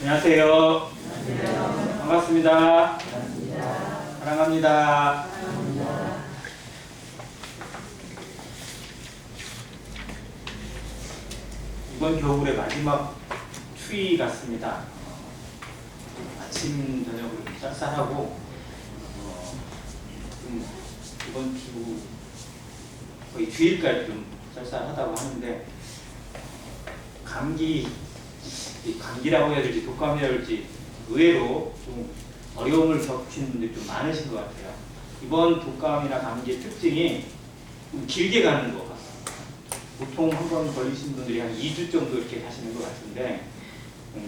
안녕하세요. 안녕하세요. 반갑습니다. 반갑습니다. 사랑합니다. 사랑합니다. 이번 겨울의 마지막 추위 같습니다. 아침 저녁으로 쌀쌀하고 좀 이번 주 거의 주일까지 좀 쌀쌀하다고 하는데 감기라고 해야 될지 독감이라고 해야 될지 의외로 좀 어려움을 겪으시는 분들이 좀 많으신 것 같아요. 이번 독감이나 감기의 특징이 좀 길게 가는 것 같습니다. 보통 한 번 걸리신 분들이 한 2주 정도 이렇게 가시는 것 같은데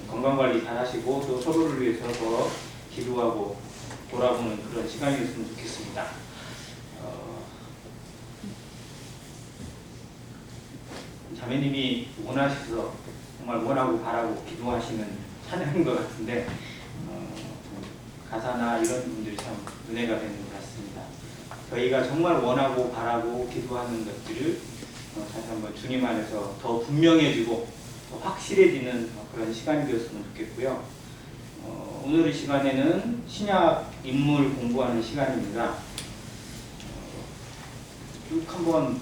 건강관리 잘 하시고 또 서로를 위해서 더 기도하고 돌아보는 그런 시간이었으면 좋겠습니다. 자매님이 원하셔서 정말 원하고 바라고 기도하시는 찬양인 것 같은데 가사나 이런 분들이 참 은혜가 되는 것 같습니다. 저희가 정말 원하고 바라고 기도하는 것들을 다시 한번 주님 안에서 더 분명해지고 더 확실해지는 그런 시간이 되었으면 좋겠고요. 오늘 이 시간에는 신약 인물 공부하는 시간입니다. 쭉 한번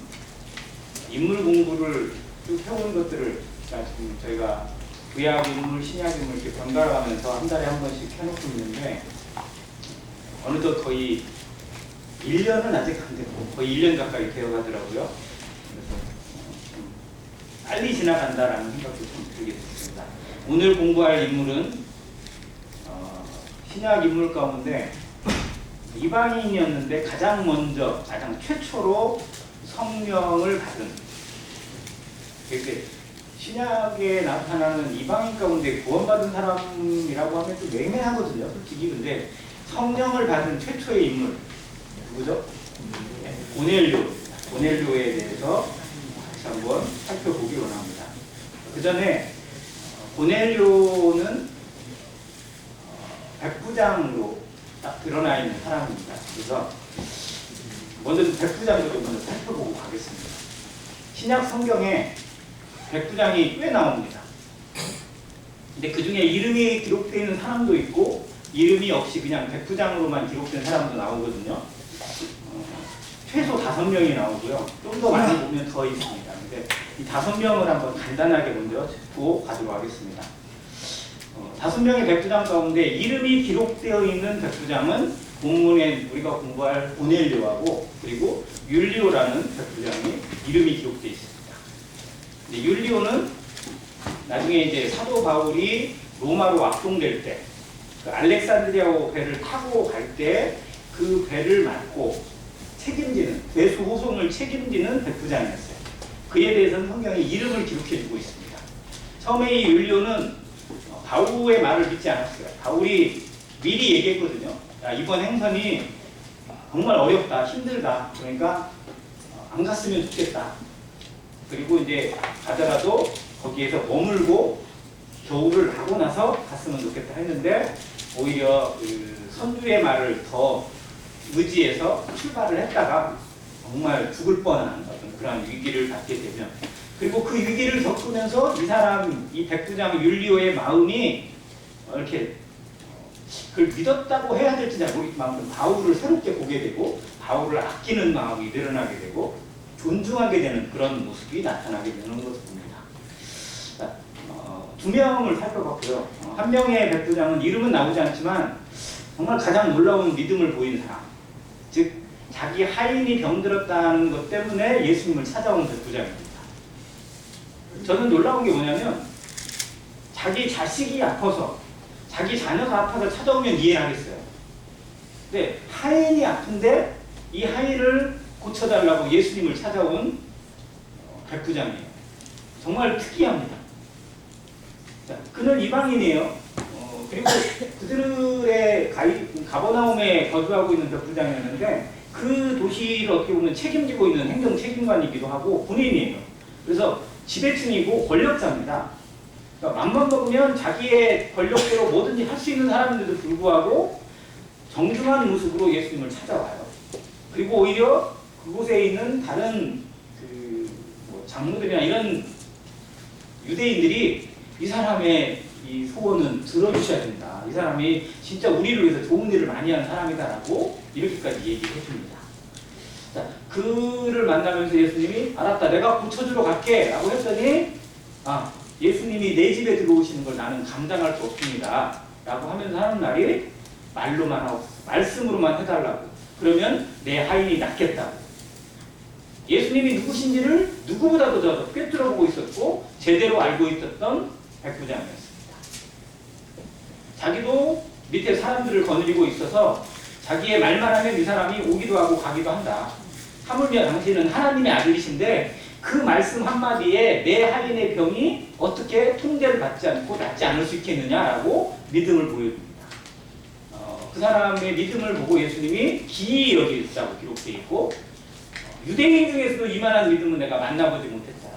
인물 공부를 쭉 해온 것들을 지금 저희가 구약 인물, 신약 인물 이렇게 번갈아가면서 한 달에 한 번씩 해놓고 있는데 어느덧 거의 1년은 아직 안 됐고 거의 1년 가까이 되어가더라고요. 그래서 좀 빨리 지나간다라는 생각도 좀 들게 됐습니다. 오늘 공부할 인물은 신약 인물 가운데 이방인이었는데 가장 먼저, 가장 최초로 성령을 받은, 이렇게 신약에 나타나는 이방인 가운데 구원받은 사람이라고 하면 좀 애매하거든요, 솔직히. 근데 성령을 받은 최초의 인물 누구죠? 고넬료에 대해서 같이 한번 살펴보기 원합니다. 그 전에 고넬료는 백부장으로 딱 드러나 있는 사람입니다. 그래서 먼저 백부장도 좀 먼저 살펴보고 가겠습니다. 신약 성경에 백부장이 꽤 나옵니다. 근데 그 중에 이름이 기록되어 있는 사람도 있고 이름이 없이 그냥 백부장으로만 기록된 사람도 나오거든요. 최소 5명이 나오고요. 좀 더 많이 보면 더 있습니다. 근데 이 5명을 한번 간단하게 먼저 짚고 가도록 하겠습니다. 5명의 백부장 가운데 이름이 기록되어 있는 백부장은 본문에 우리가 공부할 고넬료하고 그리고 율리오라는 백부장이 이름이 기록되어 있습니다. 근데 율리오는 나중에 이제 사도 바울이 로마로 압송될 때 그 알렉산드리아 배를 타고 갈 때 그 배를 맡고 책임지는, 배수 호송을 책임지는 백부장이었어요. 그에 대해서는 성경이 이름을 기록해주고 있습니다. 처음에 이 율리오는 바울의 말을 믿지 않았어요. 바울이 미리 얘기했거든요. 야, 이번 행선이 정말 어렵다, 힘들다. 그러니까 안 갔으면 좋겠다. 그리고 이제 가더라도 거기에서 머물고 겨울을 하고 나서 갔으면 좋겠다 했는데 오히려 그 선주의 말을 더 의지해서 출발을 했다가 정말 죽을 뻔한 어떤 그런 위기를 갖게 되면, 그리고 그 위기를 겪으면서 이 사람, 이 백부장 율리오의 마음이 이렇게 그걸 믿었다고 해야 될지 잘 모르겠지만 바울을 새롭게 보게 되고 바울을 아끼는 마음이 늘어나게 되고 존중하게 되는 그런 모습이 나타나게 되는 것을 봅니다. 자, 2명을 살펴봤고요. 한 명의 백부장은 이름은 나오지 않지만 정말 가장 놀라운 믿음을 보인 사람, 즉 자기 하인이 병들었다는 것 때문에 예수님을 찾아온 백부장입니다. 저는 놀라운 게 뭐냐면 자기 자식이 아파서, 자기 자녀가 아파서 찾아오면 이해하겠어요. 근데 하인이 아픈데 이 하인을 고쳐달라고 예수님을 찾아온 백부장이에요. 정말 특이합니다. 자, 그는 이방인이에요. 그리고 그들의 가버나움에 거주하고 있는 백부장이었는데 그 도시를 어떻게 보면 책임지고 있는 행정 책임관이기도 하고 군인이에요. 그래서 지배층이고 권력자입니다. 그러니까 맘만 먹으면 자기의 권력대로 뭐든지 할 수 있는 사람인데도 불구하고 정중한 모습으로 예수님을 찾아와요. 그리고 오히려 그곳에 있는 다른 뭐 장로들이나 이런 유대인들이 이 사람의 이 소원은 들어주셔야 된다. 이 사람이 진짜 우리를 위해서 좋은 일을 많이 한 사람이다라고 이렇게까지 얘기를 해줍니다. 자, 그를 만나면서 예수님이 알았다, 내가 고쳐주러 갈게 라고 했더니 예수님이 내 집에 들어오시는 걸 나는 감당할 수 없습니다 라고 하면서 하는 말이 말로만 하고 말씀으로만 해달라고, 그러면 내 하인이 낫겠다고. 예수님이 누구신지를 누구보다도 더 꿰뚫어보고 있었고 제대로 알고 있었던 백부장이었습니다. 자기도 밑에 사람들을 거느리고 있어서 자기의 말만 하면 이 사람이 오기도 하고 가기도 한다. 하물며 당신은 하나님의 아들이신데 그 말씀 한마디에 내 하인의 병이 어떻게 통제를 받지 않고 낫지 않을 수 있겠느냐라고 믿음을 보여줍니다. 그 사람의 믿음을 보고 예수님이 기이 여기셨다고 기록되어 있고, 유대인 중에서도 이만한 믿음은 내가 만나보지 못했다.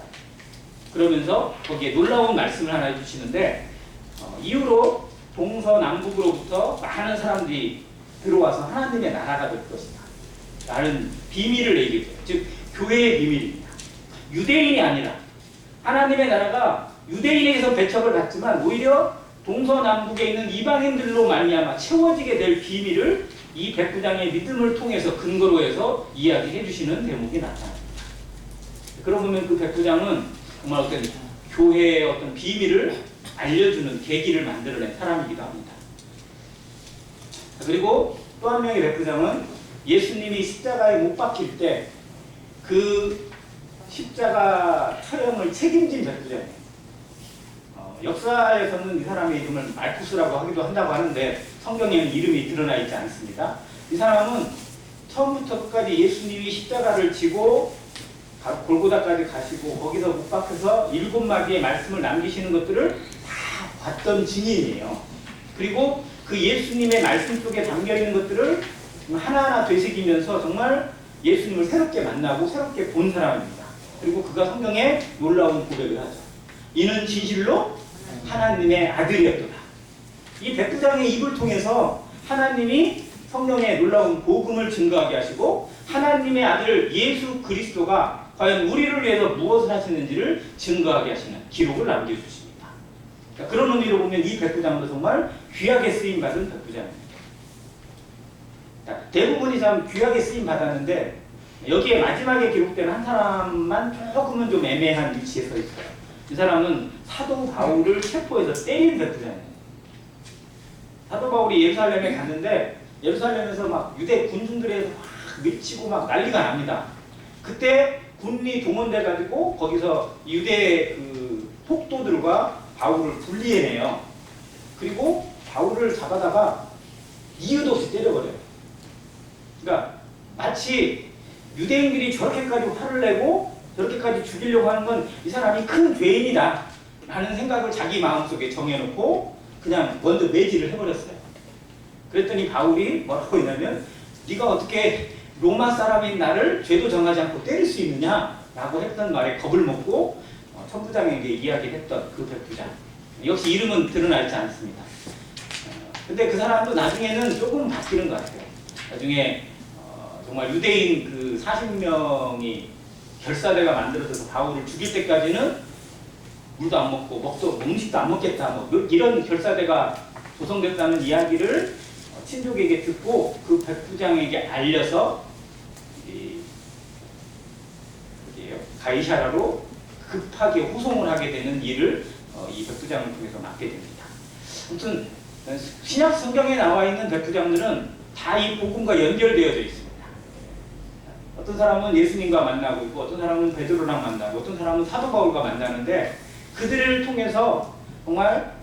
그러면서 거기에 놀라운 말씀을 하나 해주시는데, 이후로 동서남북으로부터 많은 사람들이 들어와서 하나님의 나라가 될 것이다 라는 비밀을 얘기해요. 즉 교회의 비밀입니다. 유대인이 아니라 하나님의 나라가 유대인에게서 배척을 받지만 오히려 동서남북에 있는 이방인들로 말미암아 채워지게 될 비밀을 이 백부장의 믿음을 통해서 근거로 해서 이야기해 주시는 대목이 나타납니다. 그러고 보면 그 백부장은 정말 어떤 교회의 어떤 비밀을 알려주는 계기를 만들어낸 사람이기도 합니다. 그리고 또 한 명의 백부장은 예수님이 십자가에 못 박힐 때 그 십자가 처형을 책임진 백부장이에요. 역사에서는 이 사람의 이름을 말쿠스라고 하기도 한다고 하는데 성경에는 이름이 드러나 있지 않습니다. 이 사람은 처음부터 끝까지 예수님이 십자가를 지고 골고다까지 가시고 거기서 못 박혀서 7마디의 말씀을 남기시는 것들을 다 봤던 증인이에요. 그리고 그 예수님의 말씀 속에 담겨있는 것들을 하나하나 되새기면서 정말 예수님을 새롭게 만나고 새롭게 본 사람입니다. 그리고 그가 성경에 놀라운 고백을 하죠. 이는 진실로 하나님의 아들이었도다. 이 백부장의 입을 통해서 하나님이 성령의 놀라운 복음을 증거하게 하시고 하나님의 아들 예수 그리스도가 과연 우리를 위해서 무엇을 하시는지를 증거하게 하시는 기록을 남겨주십니다. 그런 의미로 보면 이 백부장도 정말 귀하게 쓰임받은 백부장입니다. 대부분이 참 귀하게 쓰임받았는데 여기에 마지막에 기록된 한 사람만 조금은 좀 애매한 위치에 서 있어요. 이 사람은 사도 바울을 체포해서 때린 백부장이에요. 사도 바울이 예루살렘에 갔는데 예루살렘에서 막 유대 군중들에서 막 밀치고 막 난리가 납니다. 그때 군이 동원돼 가지고 거기서 유대 그 폭도들과 바울을 분리해내요. 그리고 바울을 잡아다가 이유도 없이 때려버려요. 그러니까 마치 유대인들이 저렇게까지 화를 내고 저렇게까지 죽이려고 하는 건 이 사람이 큰 죄인이다 라는 생각을 자기 마음속에 정해놓고 그냥 먼저 매질을 해버렸어요. 그랬더니 바울이 뭐라고 했냐면 네가 어떻게 로마 사람인 나를 죄도 정하지 않고 때릴 수 있느냐 라고 했던 말에 겁을 먹고 천부장에게 이야기를 했던 그 백부장, 역시 이름은 드러나 있지 않습니다. 근데 그 사람도 나중에는 조금 바뀌는 것 같아요. 나중에 정말 유대인 그 40명이 결사대가 만들어져서 바울을 죽일 때까지는 물도 안 먹고 음식도 안 먹겠다 뭐 이런 결사대가 조성됐다는 이야기를 친족에게 듣고 그 백부장에게 알려서 가이사라로 급하게 후송을 하게 되는 일을 이 백부장을 통해서 맡게 됩니다. 아무튼 신약 성경에 나와 있는 백부장들은 다 이 복음과 연결되어져 있습니다. 어떤 사람은 예수님과 만나고 있고 어떤 사람은 베드로랑 만나고 어떤 사람은 사도 바울과 만나는데 그들을 통해서 정말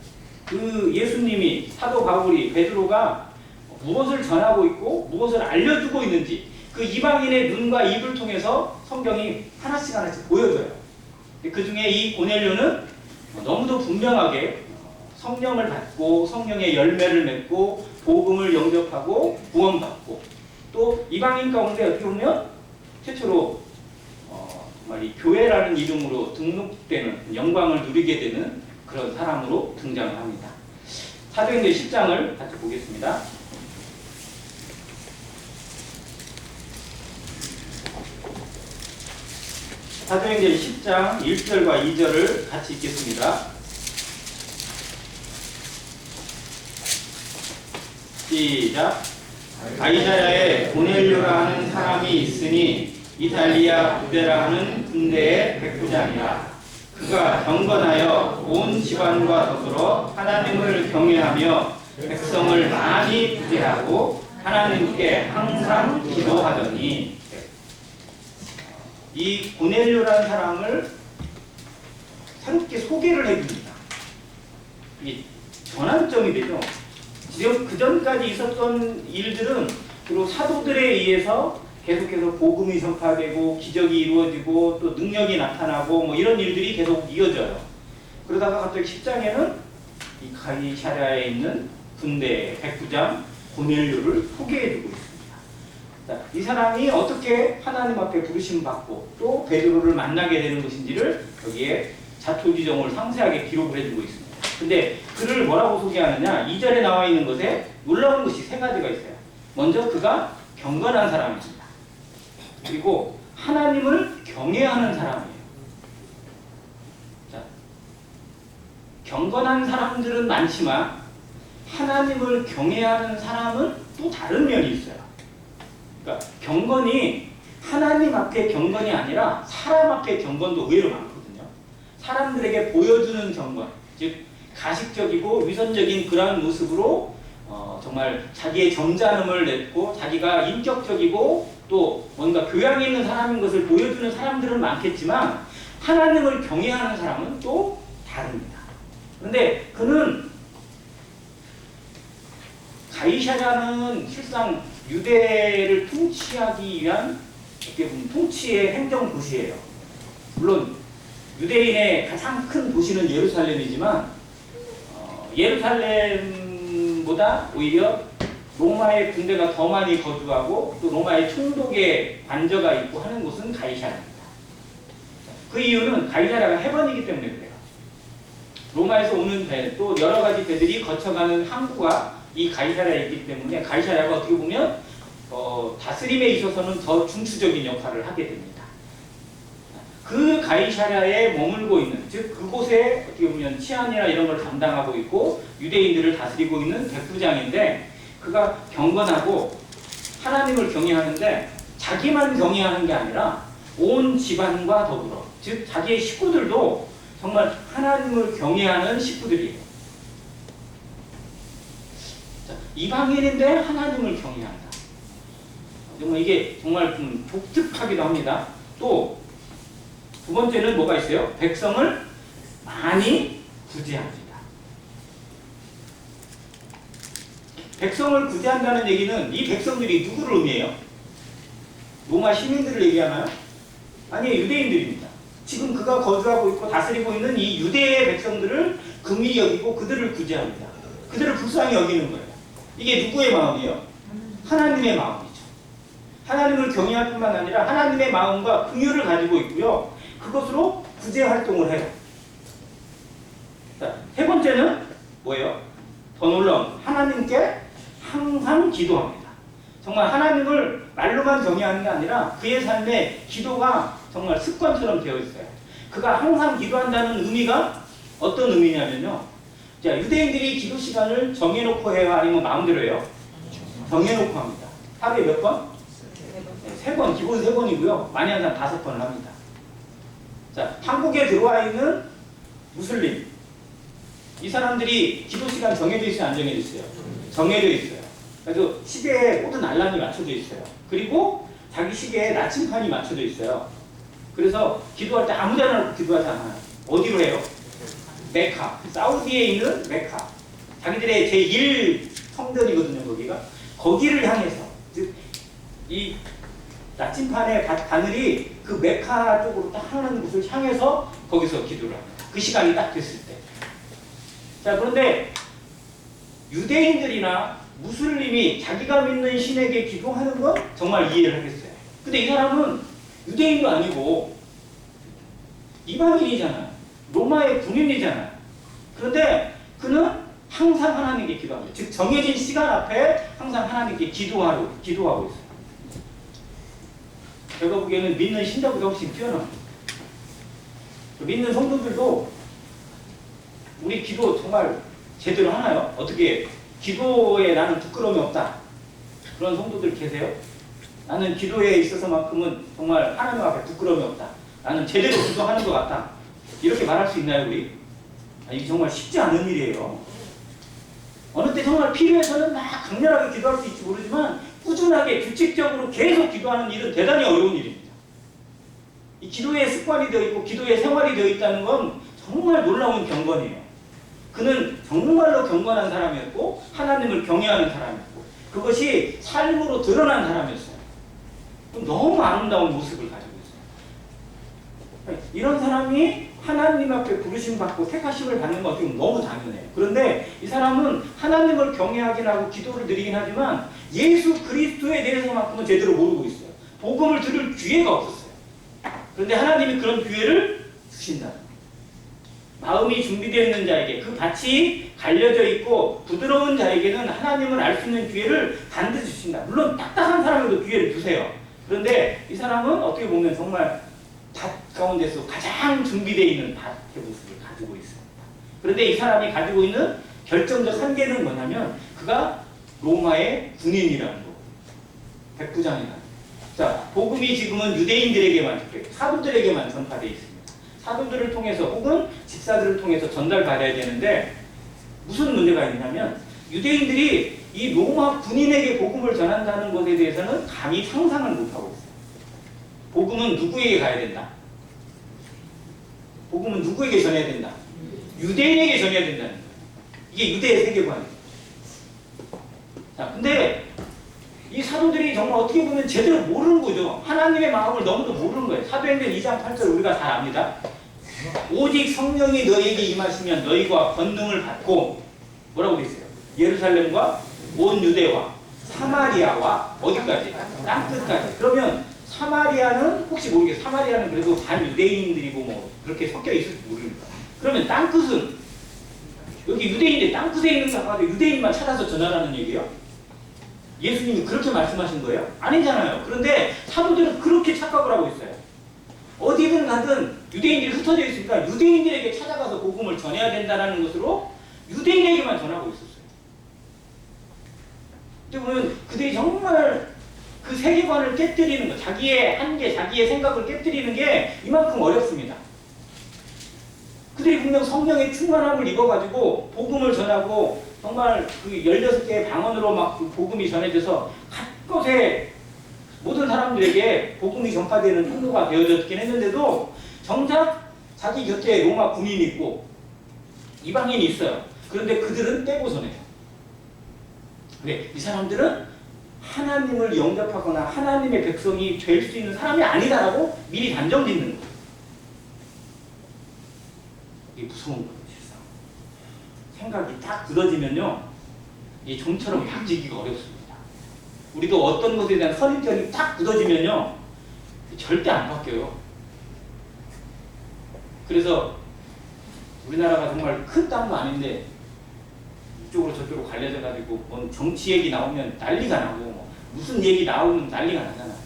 그 예수님이, 사도 바울이, 베드로가 무엇을 전하고 있고 무엇을 알려주고 있는지 그 이방인의 눈과 입을 통해서 성경이 하나씩 하나씩 보여줘요. 그 중에 이 고넬료는 너무도 분명하게 성령을 받고 성령의 열매를 맺고 복음을 영접하고 구원받고 또 이방인 가운데 어떻게 보면 최초로 정말 이 교회라는 이름으로 등록되는 영광을 누리게 되는 그런 사람으로 등장을 합니다. 사도행전 10장을 같이 보겠습니다. 사도행전 10장 1절과 2절을 같이 읽겠습니다. 시작. 가이사랴에 고넬료라 하는 사람이 있으니 이탈리아 부대라 하는 군대의 백부장이라. 그가 경건하여 온 집안과 더불어 하나님을 경외하며 백성을 많이 구제하고 하나님께 항상 기도하더니. 이 고넬료라는 사람을 새롭게 소개를 해줍니다. 이게 전환점이 되죠. 지금 그 전까지 있었던 일들은 주로 사도들에 의해서 계속해서 복음이 전파되고 기적이 이루어지고 또 능력이 나타나고 뭐 이런 일들이 계속 이어져요. 그러다가 갑자기 10장에는 이 가이사랴에 있는 군대 백부장 고넬료를 소개해주고 있습니다. 자, 이 사람이 어떻게 하나님 앞에 부르심 받고 또 베드로를 만나게 되는 것인지를 여기에 자초지종을 상세하게 기록을 해주고 있습니다. 근데 그를 뭐라고 소개하느냐? 2절에 나와 있는 것에 놀라운 것이 세 가지가 있어요. 먼저 그가 경건한 사람입니다. 그리고 하나님을 경외하는 사람이에요. 자, 경건한 사람들은 많지만 하나님을 경외하는 사람은 또 다른 면이 있어요. 그러니까 경건이 하나님 앞에 경건이 아니라 사람 앞에 경건도 의외로 많거든요. 사람들에게 보여주는 경건, 즉 가식적이고 위선적인 그러한 모습으로 정말 자기의 점잖음을 냈고 자기가 인격적이고 또 뭔가 교양이 있는 사람인 것을 보여주는 사람들은 많겠지만 하나님을 경외하는 사람은 또 다릅니다. 그런데 그는 가이사랴는 실상 유대를 통치하기 위한 어떻게 보면 통치의 행정 도시예요. 물론 유대인의 가장 큰 도시는 예루살렘이지만 예루살렘보다 오히려 로마의 군대가 더 많이 거주하고 또 로마의 총독의 관저가 있고 하는 곳은 가이사랴입니다. 그 이유는 가이사랴가 해변이기 때문에 그래요. 로마에서 오는 배, 또 여러 가지 배들이 거쳐가는 항구가 이 가이사랴에 있기 때문에 가이사랴가 어떻게 보면 다스림에 있어서는 더 중추적인 역할을 하게 됩니다. 그 가이사랴에 머물고 있는, 즉 그곳에 어떻게 보면 치안이나 이런 걸 담당하고 있고 유대인들을 다스리고 있는 백부장인데 그가 경건하고 하나님을 경외하는데 자기만 경외하는 게 아니라 온 집안과 더불어, 즉 자기의 식구들도 정말 하나님을 경외하는 식구들이에요. 자, 이방인인데 하나님을 경외한다. 정말 이게 정말 좀 독특하기도 합니다. 또 두 번째는 뭐가 있어요? 백성을 많이 구제합니다. 백성을 구제한다는 얘기는 이 백성들이 누구를 의미해요? 로마 시민들을 얘기하나요? 아니에요. 유대인들입니다. 지금 그가 거주하고 있고 다스리고 있는 이 유대의 백성들을 긍휼히 여기고 그들을 구제합니다. 그들을 불쌍히 여기는 거예요. 이게 누구의 마음이에요? 하나님의 마음이죠. 하나님을 경외할 뿐만 아니라 하나님의 마음과 긍휼을 가지고 있고요. 그것으로 구제 활동을 해요. 자, 세 번째는 뭐예요? 더 놀라운 하나님께 항상 기도합니다. 정말 하나님을 말로만 경외하는 게 아니라 그의 삶에 기도가 정말 습관처럼 되어 있어요. 그가 항상 기도한다는 의미가 어떤 의미냐면요. 자, 유대인들이 기도 시간을 정해놓고 해요? 아니면 마음대로 해요? 정해놓고 합니다. 하루에 몇 번? 네, 3번, 기본 3번이고요. 많이 하는 사람 5번을 합니다. 자, 한국에 들어와 있는 무슬림. 이 사람들이 기도 시간 정해져 있어요? 안 정해져 있어요? 정해져 있어요. 그래서 시계에 모든 알람이 맞춰져 있어요. 그리고 자기 시계에 나침판이 맞춰져 있어요. 그래서 기도할 때 아무 데나 놓고 기도하지 않아요. 어디로 해요? 메카. 사우디에 있는 메카. 자기들의 제1 성전이거든요, 거기가. 거기를 향해서. 즉, 이 나침판의 바늘이 그 메카 쪽으로 딱 하는 곳을 향해서 거기서 기도를 합니다. 그 시간이 딱 됐을 때. 자, 그런데 유대인들이나 무슬림이 자기가 믿는 신에게 기도하는 건 정말 이해를 하겠어요. 근데 이 사람은 유대인도 아니고 이방인이잖아요. 로마의 군인이잖아요. 그런데 그는 항상 하나님께 기도합니다. 즉 정해진 시간 앞에 항상 하나님께 기도하고 있어요. 제가 보기에는 믿는 신자보다 훨씬 뛰어납니다. 믿는 성도들도 우리 기도 정말 제대로 하나요? 어떻게 기도에 나는 부끄러움이 없다. 그런 성도들 계세요? 나는 기도에 있어서만큼은 정말 하나님 앞에 부끄러움이 없다. 나는 제대로 기도하는 것 같다. 이렇게 말할 수 있나요, 우리? 이게 정말 쉽지 않은 일이에요. 어느 때 정말 필요해서는 막 강렬하게 기도할 수 있을지 모르지만 꾸준하게 규칙적으로 계속 기도하는 일은 대단히 어려운 일입니다. 이 기도의 습관이 되어 있고 기도의 생활이 되어 있다는 건 정말 놀라운 경건이에요. 그는 정말로 경건한 사람이었고 하나님을 경외하는 사람이었고 그것이 삶으로 드러난 사람이었어요. 너무 아름다운 모습을 가지고 있어요. 이런 사람이 하나님 앞에 부르심 받고 택하심을 받는 것 같으면 너무 당연해요. 그런데 이 사람은 하나님을 경외하긴 하고 기도를 드리긴 하지만 예수 그리스도에 대해서만큼은 제대로 모르고 있어요. 복음을 들을 기회가 없었어요. 그런데 하나님이 그런 기회를 주신다. 마음이 준비되어 있는 자에게 그 밭이 갈려져 있고 부드러운 자에게는 하나님을 알 수 있는 기회를 반드시 주신다. 물론 딱딱한 사람에도 기회를 주세요. 그런데 이 사람은 어떻게 보면 정말 밭 가운데서 가장 준비되어 있는 밭의 모습을 가지고 있습니다. 그런데 이 사람이 가지고 있는 결정적 한계는 뭐냐면 그가 로마의 군인이라는 거, 백부장이라는 거. 자, 복음이 지금은 유대인들에게만, 사도들에게만 전파되어 있습니다. 사도들을 통해서 혹은 집사들을 통해서 전달받아야 되는데 무슨 문제가 있냐면 유대인들이 이 로마 군인에게 복음을 전한다는 것에 대해서는 감히 상상을 못하고 있어요. 복음은 누구에게 가야 된다? 복음은 누구에게 전해야 된다? 유대인에게 전해야 된다는 거예요. 이게 유대의 세계관이에요. 자, 근데 이 사도들이 정말 어떻게 보면 제대로 모르는 거죠. 하나님의 마음을 너무도 모르는 거예요. 사도행전 2장 8절 우리가 잘 압니다. 오직 성령이 너희에게 임하시면 너희가 권능을 받고 뭐라고 되어 있어요? 예루살렘과 온 유대와 사마리아와 어디까지? 땅끝까지. 그러면 사마리아는 혹시 모르겠어요. 사마리아는 그래도 반유대인들이고 뭐 그렇게 섞여 있을지 모릅니다. 그러면 땅끝은 여기 유대인인데 땅끝에 있는 사람한테 유대인만 찾아서 전하라는 얘기예요? 예수님이 그렇게 말씀하신 거예요? 아니잖아요. 그런데 사도들은 그렇게 착각을 하고 있어요. 어디든 가든 유대인들이 흩어져 있으니까 유대인들에게 찾아가서 복음을 전해야 된다는 것으로 유대인에게만 전하고 있었어요. 근데 보면 그들이 정말 그 세계관을 깨뜨리는 것, 자기의 한계, 자기의 생각을 깨뜨리는 게 이만큼 어렵습니다. 그들이 분명 성령의 충만함을 입어가지고 복음을 전하고 정말 그 16개의 방언으로 막 그 복음이 전해져서 곳곳에 모든 사람들에게 복음이 전파되는 통로가 되어졌긴 했는데도 정작 자기 곁에 로마 군인이 있고 이방인이 있어요. 그런데 그들은 떼고서네요. 왜? 이 사람들은 하나님을 영접하거나 하나님의 백성이 될 수 있는 사람이 아니다라고 미리 단정짓는 거예요. 이게 무서운 거예요, 실상. 생각이 딱 굳어지면요, 이 좀처럼 바뀌기가 어렵습니다. 우리도 어떤 것에 대한 선입견이 딱 굳어지면요, 절대 안 바뀌어요. 그래서 우리나라가 정말 큰 땅도 아닌데 이쪽으로 저쪽으로 갈려져가지고 뭔 정치 얘기 나오면 난리가 나고 무슨 얘기 나오면 난리가 나잖아요.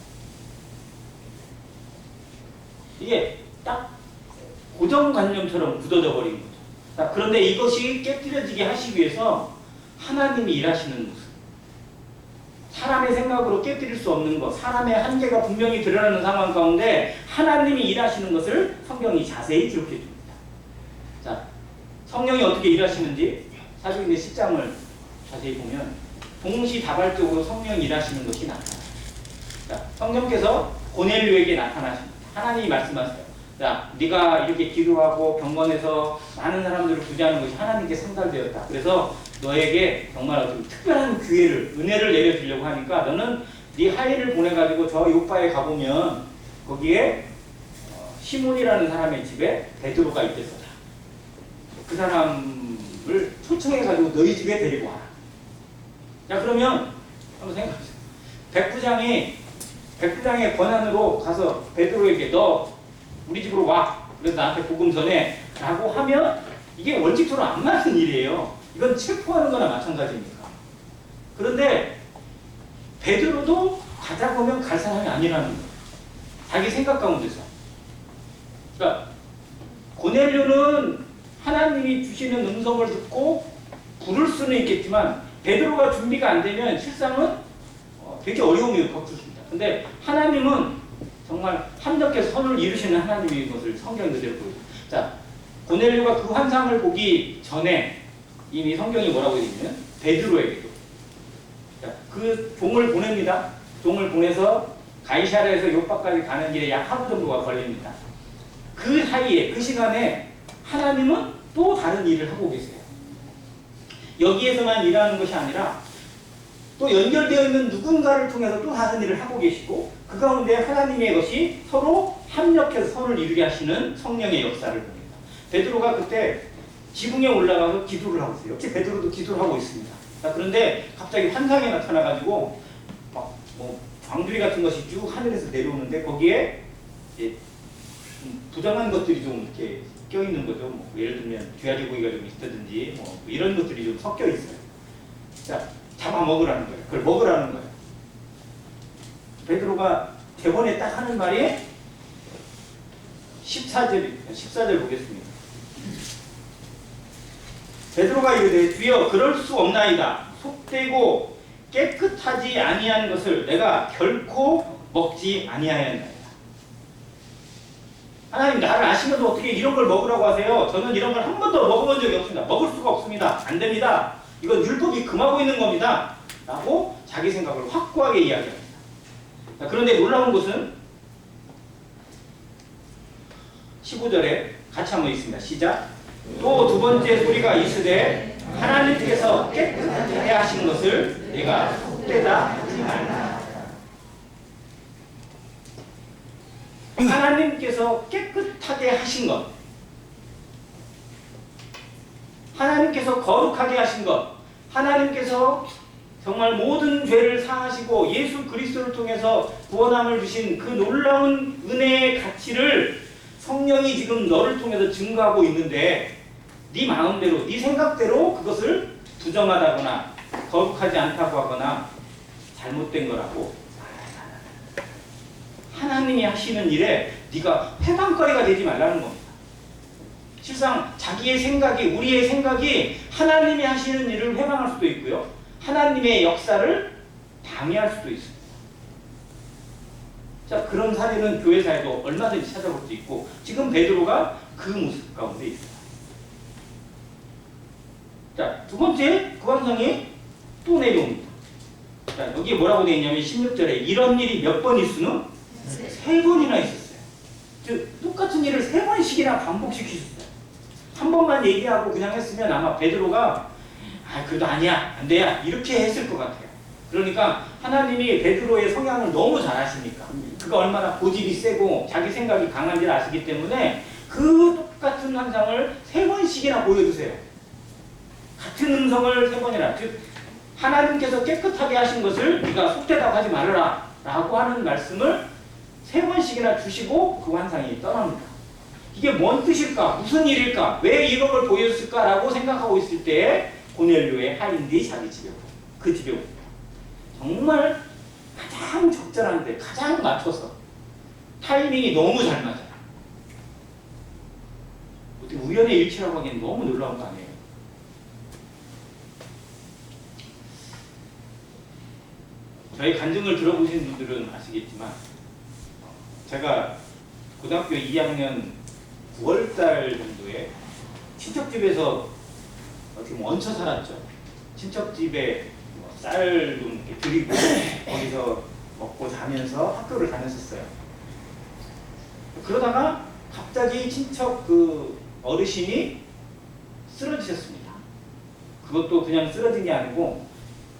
이게 딱 고정관념처럼 굳어져 버린 거죠. 자, 그런데 이것이 깨뜨려지게 하시기 위해서 하나님이 일하시는 모습, 사람의 생각으로 깨뜨릴 수 없는 것, 사람의 한계가 분명히 드러나는 상황 가운데 하나님이 일하시는 것을 성경이 자세히 기록해 줍니다. 자, 성령이 어떻게 일하시는지 사도행전 10장을 자세히 보면 동시다발적으로 성령이 일하시는 것이 나타나요. 자, 성령께서 고넬료에게 나타나십니다. 하나님이 말씀하세요. 자, 네가 이렇게 기도하고 병건해서 많은 사람들을 구제하는 것이 하나님께 상달되었다. 그래서 너에게 정말 어떤 특별한 기회를, 은혜를 내려주려고 하니까 너는 네 하인을 보내가지고 저 요파에 가보면 거기에 시몬이라는 사람의 집에 베드로가 있댔어라. 그 사람을 초청해가지고 너희 집에 데리고 와라. 자, 그러면 한번 생각해보세요. 백부장의 권한으로 가서 베드로에게 너 우리 집으로 와. 그래서 나한테 복음 전해. 라고 하면 이게 원칙적으로 안 맞는 일이에요. 이건 체포하는 거나 마찬가지니까. 그런데 베드로도 가자고 하면 갈 사람이 아니라는 거예요. 자기 생각 가운데서. 그러니까 고넬료는 하나님이 주시는 음성을 듣고 부를 수는 있겠지만 베드로가 준비가 안 되면 실상은 되게 어려움이 겪습니다. 근데 하나님은 정말 합력해서 선을 이루시는 하나님인 것을 성경 그대로 보여요. 자, 고넬료가 그 환상을 보기 전에 이미 성경이 뭐라고 되어 있냐면 베드로에게도 그 종을 보냅니다. 종을 보내서 가이사랴에서 요파까지 가는 길에 약 하루 정도가 걸립니다. 그 사이에 그 시간에 하나님은 또 다른 일을 하고 계세요. 여기에서만 일하는 것이 아니라 또 연결되어 있는 누군가를 통해서 또 다른 일을 하고 계시고 그 가운데 하나님의 것이 서로 합력해서 선을 이루게 하시는 성령의 역사를 봅니다. 베드로가 그때 지붕에 올라가서 기도를 하고 있어요. 역시 베드로도 기도를 하고 있습니다. 자, 그런데 갑자기 환상이 나타나가지고 막 광주리 같은 것이 쭉 하늘에서 내려오는데 거기에 이제 부정한 것들이 좀 이렇게 껴있는 거죠. 뭐 예를 들면 귀하지 고기가 좀 있다든지 뭐 이런 것들이 좀 섞여 있어요. 자, 잡아먹으라는 거예요. 그걸 먹으라는 거예요. 베드로가 대본에 딱 하는 말이 14절 보겠습니다. 베드로가 이르되 주여 그럴 수 없나이다. 속되고 깨끗하지 아니한 것을 내가 결코 먹지 아니하였나이다. 하나님 나를 아시면서 어떻게 이런 걸 먹으라고 하세요? 저는 이런 걸 한 번도 먹어본 적이 없습니다. 먹을 수가 없습니다. 안 됩니다. 이건 율법이 금하고 있는 겁니다. 라고 자기 생각을 확고하게 이야기합니다. 자, 그런데 놀라운 것은 15절에 같이 한번 있습니다. 시작. 또 두 번째 소리가 있으되 하나님께서 깨끗하게 하신 것을 내가 속되다 하지 말라. 하나님께서 깨끗하게 하신 것, 하나님께서 거룩하게 하신 것, 하나님께서 정말 모든 죄를 사하시고 예수 그리스도를 통해서 구원함을 주신 그 놀라운 은혜의 가치를 성령이 지금 너를 통해서 증거하고 있는데 네 마음대로, 네 생각대로 그것을 부정하다거나 거룩하지 않다고 하거나 잘못된 거라고 하나님이 하시는 일에 네가 회방거리가 되지 말라는 겁니다. 실상 자기의 생각이, 우리의 생각이 하나님이 하시는 일을 회방할 수도 있고요. 하나님의 역사를 방해할 수도 있습니다. 자, 그런 사례는 교회사에도 얼마든지 찾아볼 수 있고 지금 베드로가 그 모습 가운데 있습니다. 자, 두 번째 그 환상이 또 내려옵니다. 자, 여기 뭐라고 되어 있냐면 16절에 이런 일이 몇 번 있으면 3번이나 있었어요. 즉 똑같은 일을 3번씩이나 반복시키셨어요. 한 번만 얘기하고 그냥 했으면 아마 베드로가 그래도 아니야, 안 돼야 이렇게 했을 것 같아요. 그러니까 하나님이 베드로의 성향을 너무 잘 아시니까 그가 얼마나 고집이 세고 자기 생각이 강한지를 아시기 때문에 그 똑같은 환상을 3번씩이나 보여주세요. 같은 음성을 3번이나, 즉 하나님께서 깨끗하게 하신 것을 네가 속되다고 하지 말아라 라고 하는 말씀을 3번씩이나 주시고 그 환상이 떠납니다. 이게 뭔 뜻일까? 무슨 일일까? 왜 이런 걸 보였을까? 라고 생각하고 있을 때 고넬료의 하인들이 자기 집에 오고 그 집에 옵니다. 정말 가장 적절한데 가장 맞춰서 타이밍이 너무 잘 맞아요. 어떻게 우연의 일치라고 하기엔 너무 놀라운 거 아니에요? 저희 간증을 들어보신 분들은 아시겠지만 제가 고등학교 2학년 9월달 정도에 친척집에서 어떻게 얹혀 살았죠. 친척집에 쌀 좀 이렇게 드리고 거기서 먹고 자면서 학교를 다녔었어요. 그러다가 갑자기 친척 그 어르신이 쓰러지셨습니다. 그것도 그냥 쓰러진 게 아니고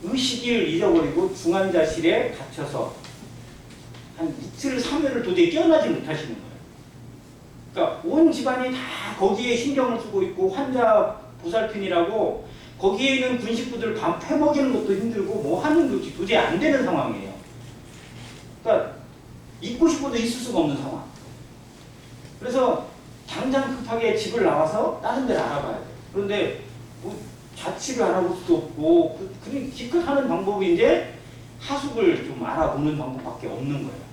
의식을 잃어버리고 중환자실에 갇혀서 한 이틀 3일을 도저히 깨어나지 못하시는 거예요. 그러니까 온 집안이 다 거기에 신경을 쓰고 있고 환자 보살핀이라고 거기에 있는 군식구들 밥 해먹이는 것도 힘들고 뭐 하는 것이 도저히 안 되는 상황이에요. 그러니까 있고 싶어도 있을 수가 없는 상황. 그래서 당장 급하게 집을 나와서 다른 데를 알아봐야 돼요. 그런데 뭐 자취를 알아볼 수도 없고 그냥 기껏 하는 방법이 이제 하숙을 좀 알아보는 방법밖에 없는 거예요.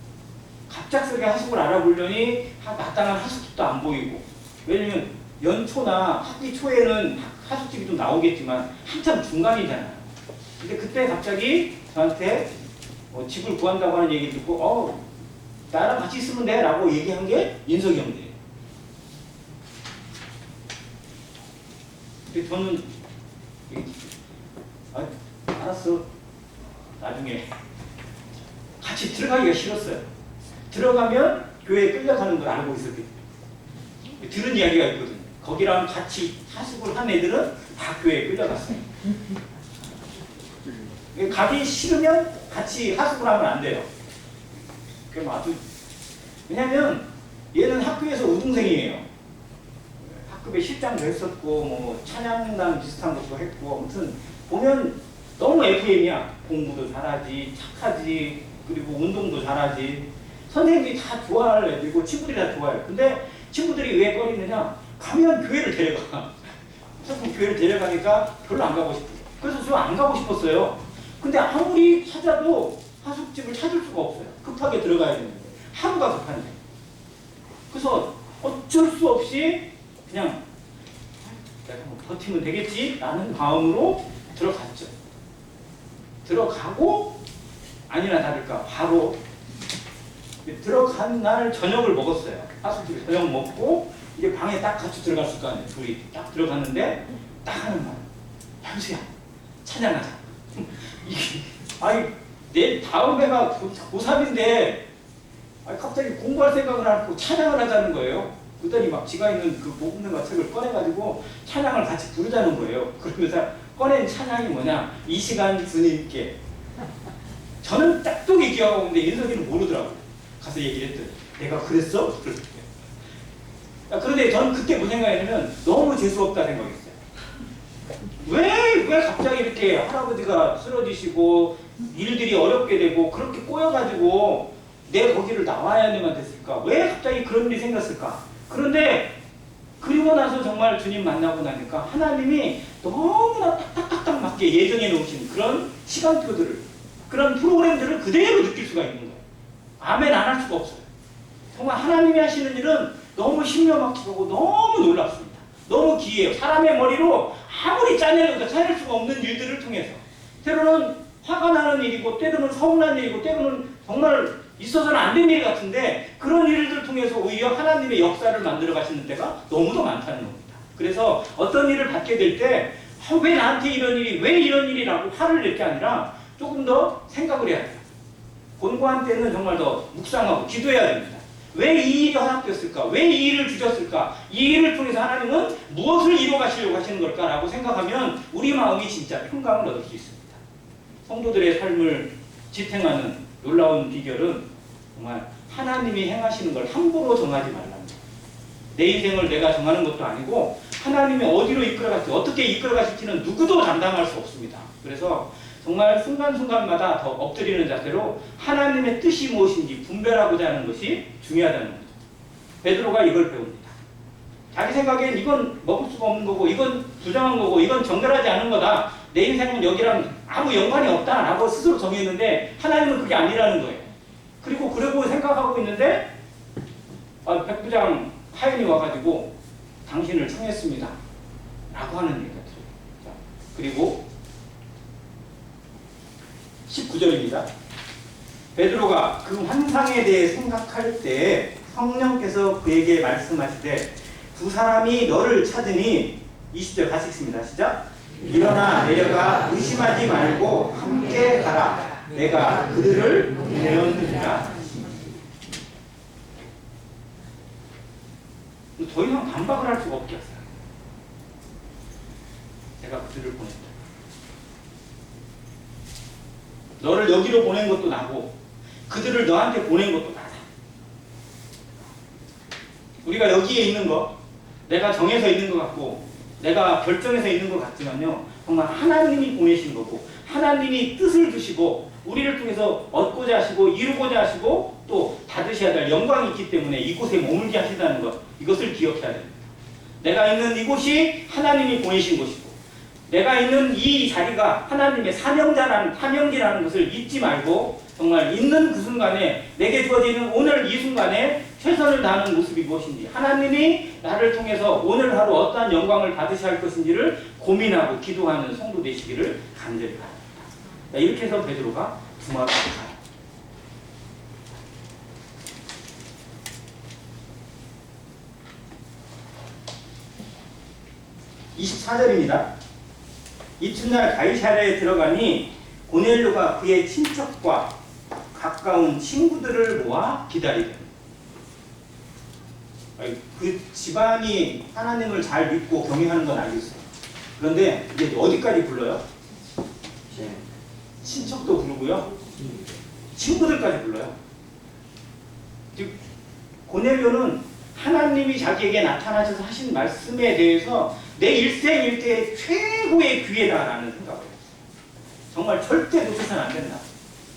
갑작스럽게 하숙을 알아보려니 마땅한 하숙집도 안 보이고, 왜냐면 연초나 학기 초에는 하숙집이 좀 나오겠지만 한참 중간이잖아요. 근데 그때 갑자기 저한테 집을 구한다고 하는 얘기를 듣고 나랑 같이 있으면 돼 라고 얘기한 게 인석이 형제예요. 근데 저는 알았어. 나중에 같이 들어가기가 싫었어요. 들어가면 교회에 끌려가는 걸 알고 있었거든요. 들은 이야기가 있거든요. 거기랑 같이 하숙을 한 애들은 다 교회에 끌려갔어요. 가기 싫으면 같이 하숙을 하면 안 돼요. 왜냐면 얘는 학교에서 우등생이에요. 학급에 실장도 했었고 뭐 찬양단 비슷한 것도 했고 아무튼 보면 너무 FM이야. 공부도 잘하지, 착하지, 그리고 운동도 잘하지. 선생님들이 다 좋아할 애들이고 친구들이 다 좋아해요. 근데 친구들이 왜 꺼리느냐? 가면 교회를 데려가. 무조건 교회를 데려가니까 별로 안 가고 싶어요. 그래서 저 안 가고 싶었어요. 근데 아무리 찾아도 하숙집을 찾을 수가 없어요. 급하게 들어가야 되는데 하루가 급한데. 그래서 어쩔 수 없이 그냥 내가 뭐 버티면 되겠지 라는 마음으로 들어갔죠. 들어가고 아니나 다를까 바로 들어간 날 저녁을 먹었어요. 하숙집에 저녁 먹고 이제 방에 딱 같이 들어갔을 거 아니에요. 둘이 딱 들어갔는데 딱 하는 말, 현수야 찬양하자. 내 다음 해가 고3인데 갑자기 공부할 생각을 안 하고 찬양을 하자는 거예요. 그랬더니 막 지가 있는 그 복음문화 책을 꺼내가지고 찬양을 같이 부르자는 거예요. 그러면서 꺼낸 찬양이 뭐냐? 이 시간 주님께. 저는 딱똑히 기억하고 있는데 인석이는 모르더라고요. 가서 얘기를 했더니 내가 그랬어? 그런데 저는 그때 무슨 생각했냐면 너무 재수없다 생각했어요. 왜 갑자기 이렇게 할아버지가 쓰러지시고 일들이 어렵게 되고 그렇게 꼬여가지고 내 거기를 나와야만 됐을까? 왜 갑자기 그런 일이 생겼을까? 그런데 그리고 나서 정말 주님 만나고 나니까 하나님이 너무나 딱딱딱딱 맞게 예정해 놓으신 그런 시간표들을, 그런 프로그램들을 그대로 느낄 수가 있는 거예요. 아멘 안 할 수가 없어요. 정말 하나님이 하시는 일은 너무 신묘막히고 너무 놀랍습니다. 너무 기이해요. 사람의 머리로 아무리 짜내도 짜낼 수가 없는 일들을 통해서 때로는 화가 나는 일이고 때로는 서운한 일이고 때로는 정말 있어서는 안 된 일 같은데 그런 일들 통해서 오히려 하나님의 역사를 만들어 가시는 때가 너무도 많다는 겁니다. 그래서 어떤 일을 받게 될 때 왜 나한테 이런 일이, 왜 이런 일이라고 화를 낼 게 아니라 조금 더 생각을 해야 돼요. 곤고한 때는 정말 더 묵상하고 기도해야 됩니다. 왜 이 일이 허락됐을까? 왜 이 일을 주셨을까? 이 일을 통해서 하나님은 무엇을 이루어 가시려고 하시는 걸까라고 생각하면 우리 마음이 진짜 평강을 얻을 수 있습니다. 성도들의 삶을 지탱하는 놀라운 비결은 정말 하나님이 행하시는 걸 함부로 정하지 말라는 거예요. 내 인생을 내가 정하는 것도 아니고 하나님이 어디로 이끌어갈지, 어떻게 이끌어가실지는 누구도 장담할 수 없습니다. 그래서 정말 순간순간마다 더 엎드리는 자세로 하나님의 뜻이 무엇인지 분별하고자 하는 것이 중요하다는 거죠. 베드로가 이걸 배웁니다. 자기 생각엔 이건 먹을 수가 없는 거고 이건 부정한 거고 이건 정결하지 않은 거다. 내 인생은 여기랑 아무 연관이 없다라고 스스로 정했는데 하나님은 그게 아니라는 거예요. 그리고 그러고 생각하고 있는데 백부장 하인이 와가지고 당신을 청했습니다 라고 하는 얘기가 들어요. 그리고 19절입니다. 베드로가 그 환상에 대해 생각할 때 성령께서 그에게 말씀하시되 두 사람이 너를 찾으니 20절 같이 읽습니다. 시작. 일어나 내려가 의심하지 말고 함께 가라. 내가 그들을 보내었느니라. 더 이상 반박을 할 수가 없게 했어요. 내가 그들을 보냈다. 너를 여기로 보낸 것도 나고 그들을 너한테 보낸 것도 나다. 우리가 여기에 있는 거, 내가 정해서 있는 것 같고 내가 결정해서 있는 것 같지만요, 정말 하나님이 보내신 거고 하나님이 뜻을 주시고 우리를 통해서 얻고자 하시고 이루고자 하시고 또 받으셔야 될 영광이 있기 때문에 이곳에 머물게 하시다는 것, 이것을 기억해야 됩니다. 내가 있는 이곳이 하나님이 보내신 곳이고 내가 있는 이 자리가 하나님의 사명자라는 탐영기라는 것을 잊지 말고 정말 있는 그 순간에 내게 주어지는 오늘 이 순간에 최선을 다하는 모습이 무엇인지, 하나님이 나를 통해서 오늘 하루 어떠한 영광을 받으셔야 할 것인지를 고민하고 기도하는 성도 되시기를 간절히 바랍니다. 자, 이렇게 해서 베드로가 두마로 가요. 24절입니다. 이튿날 가이사랴에 들어가니 고넬료가 그의 친척과 가까운 친구들을 모아 기다리더니, 그 집안이 하나님을 잘 믿고 경외하는 건 알겠어요. 그런데 이제 어디까지 불러요? 친척도 부르고요, 친구들까지 불러요. 즉 고넬료는 하나님이 자기에게 나타나셔서 하신 말씀에 대해서 내 일생 일대의 최고의 기회다라는 생각을 했어요. 정말 절대 놓쳐서는 안 된다,